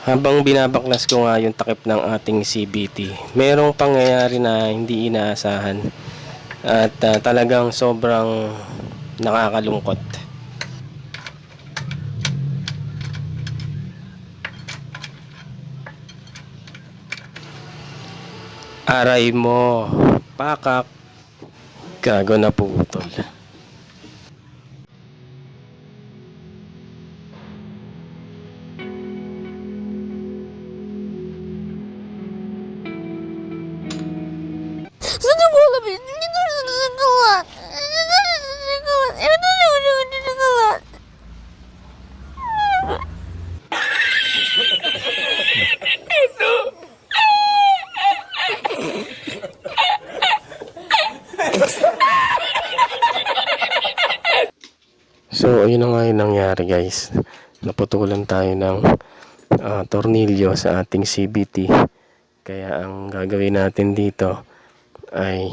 Habang binabaklas ko nga yung takip ng ating CBT, merong pangyayari na hindi inaasahan at talagang sobrang nakakalungkot. Aray mo, pakak, gago na putol. Sana ko alam yun. Hindi ko rin nagagawa. Hindi ko nagagawa. So, ayun na nga yung nangyari guys. Naputulan tayo ng tornilyo sa ating CBT. Kaya ang gagawin natin dito ay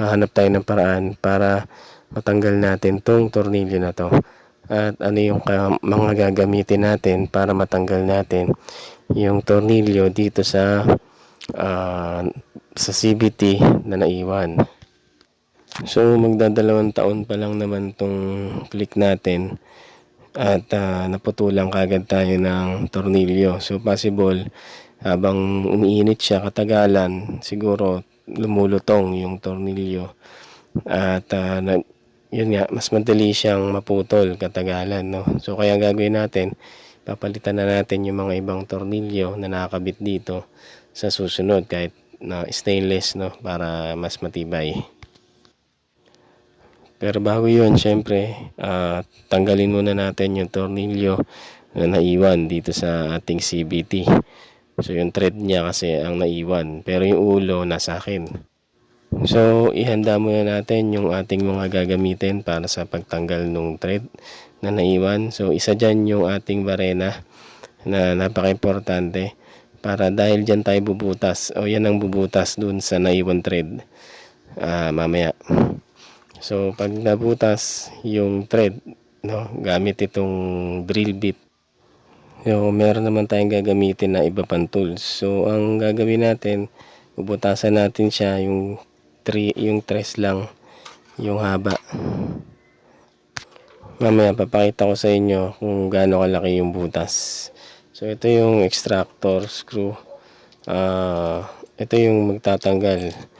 hahanap tayo ng paraan para matanggal natin tong tornilyo na to. At ano yung mga gagamitin natin para matanggal natin yung tornilyo dito sa CBT na naiwan. So magdadalawang taon pa lang naman tong click natin at naputulang kagad tayo ng tornilyo. So possible habang umiinit siya katagalan, siguro lumulutong yung tornilyo at yun nga, mas madali siyang maputol katagalan, no? So kaya gagawin natin, papalitan na natin yung mga ibang tornilyo na nakakabit dito sa susunod kahit na stainless, no, para mas matibay. Pero bago yun, syempre, tanggalin muna natin yung tornilyo na naiwan dito sa ating CBT. So, yung thread niya kasi ang naiwan. Pero yung ulo, nasa akin. So, ihanda muna natin yung ating mga gagamitin para sa pagtanggal ng thread na naiwan. So, isa dyan yung ating barena na napaka-importante. Para dahil dyan tayo bubutas. O yan ang bubutas dun sa naiwan thread. Mamaya. So pag nabutas yung thread, no, gamit itong drill bit. So meron naman tayong gagamitin na iba pang tools. So ang gagawin natin, bubutasan natin siya yung tres lang yung haba. Mamaya papakita ko sa inyo kung gaano kalaki yung butas. So ito yung extractor screw. Ito yung magtatanggal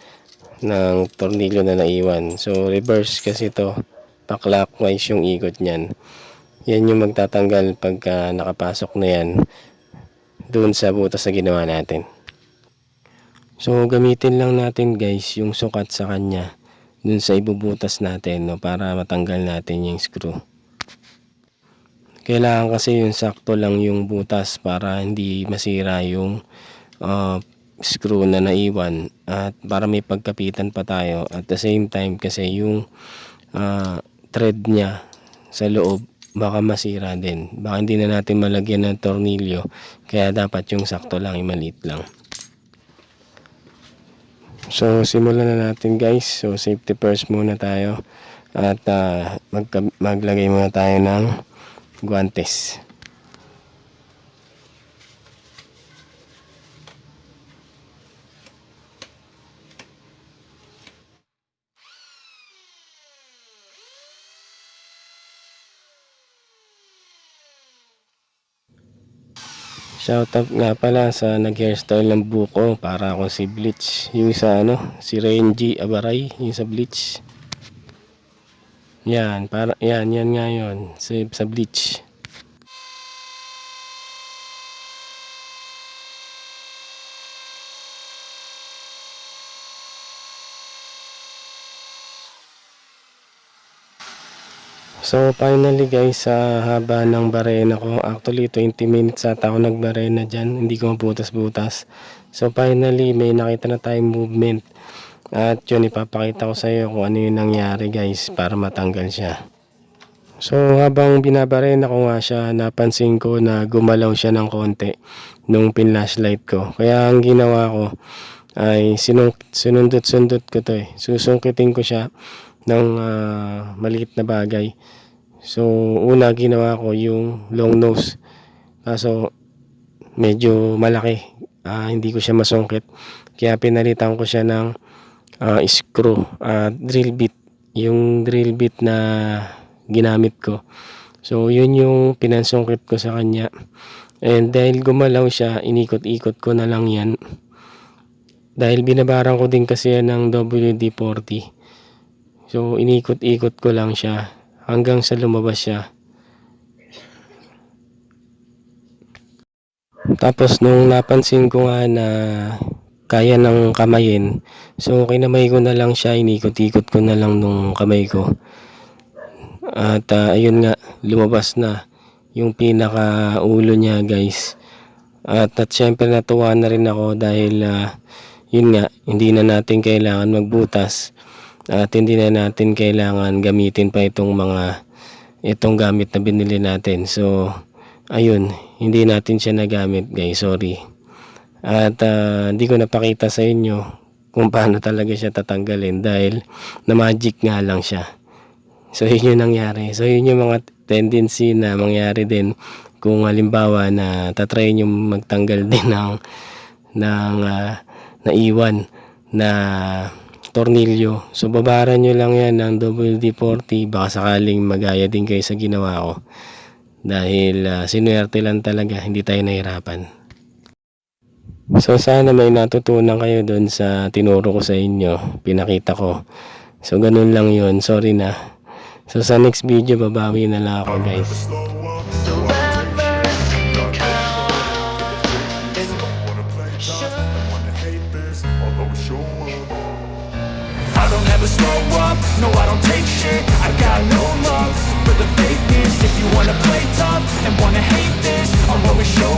ng tornilyo na naiwan. So reverse kasi ito, pa-clockwise yung ikot niyan. Yan yung magtatanggal pagka nakapasok na yan doon sa butas na ginawa natin. So gamitin lang natin guys yung sukat sa kanya doon sa ibubutas natin, no, para matanggal natin yung screw. Kailangan kasi yung sakto lang yung butas para hindi masira yung screw na naiwan at para may pagkapitan pa tayo at the same time kasi yung thread niya sa loob baka masira din, baka hindi na natin malagyan ng tornilyo, kaya dapat yung sakto lang, maliit lang. So simulan na natin guys. So safety first muna tayo at maglagay muna tayo ng guantes. Shoutout nga pala sa nag-hairstyle ng buko para ako si Bleach. Yung sa si Renji Abaray, yung sa Bleach. Yan, yan nga yun, sa Bleach. So finally guys, sa haba ng barena ko, actually 20 minutes ata ako nagbarena dyan, hindi ko mabutas-butas. So finally may nakita na tayong movement at yun, ipapakita ko sa iyo kung ano yung nangyari guys para matanggal siya. So habang binabarena ko nga siya, napansin ko na gumalaw siya ng konti nung pinlashlight ko. Kaya ang ginawa ko ay sinundot-sundot ko to susungkitin ko siya ng maliit na bagay. So una ginawa ko yung long nose, kaso medyo malaki. Hindi ko siya masungkit. Kaya pinalitan ko siya ng screw, drill bit. Yung drill bit na ginamit ko. So, yun yung pinansungkit ko sa kanya. And dahil gumalaw siya, inikot-ikot ko na lang yan. Dahil binabaran ko din kasi yan ng WD-40. So, inikot-ikot ko lang siya hanggang sa lumabas siya. Tapos, nung napansin ko nga na kaya ng kamayin, so kinamay ko na lang siya, inikot-ikot ko na lang nung kamay ko. At ayun nga, lumabas na yung pinaka ulo niya, guys. At syempre natuwa na rin ako dahil yun nga, hindi na natin kailangan magbutas at hindi na natin kailangan gamitin pa itong gamit na binili natin. So ayun, hindi natin siya nagamit, guys, sorry. At hindi ko napakita sa inyo kung paano talaga siya tatanggalin dahil na magic nga lang siya. So yun yung nangyari. So yun yung mga tendency na mangyari din kung halimbawa na tatry nyo magtanggal din ng naiwan na tornilyo. So babaran nyo lang yan ng WD-40, baka sakaling magaya din kayo sa ginawa ko. Dahil sinuwerte lang talaga, hindi tayo nahirapan. So sana may natutunan kayo doon sa tinuro ko sa inyo, pinakita ko. So ganun lang yun, sorry na. So sa next video babawi na lang ako, guys. I don't ever slow up, no I don't take shit. I got no love for the fakeness. If you wanna play tough and wanna hate this, I'll always show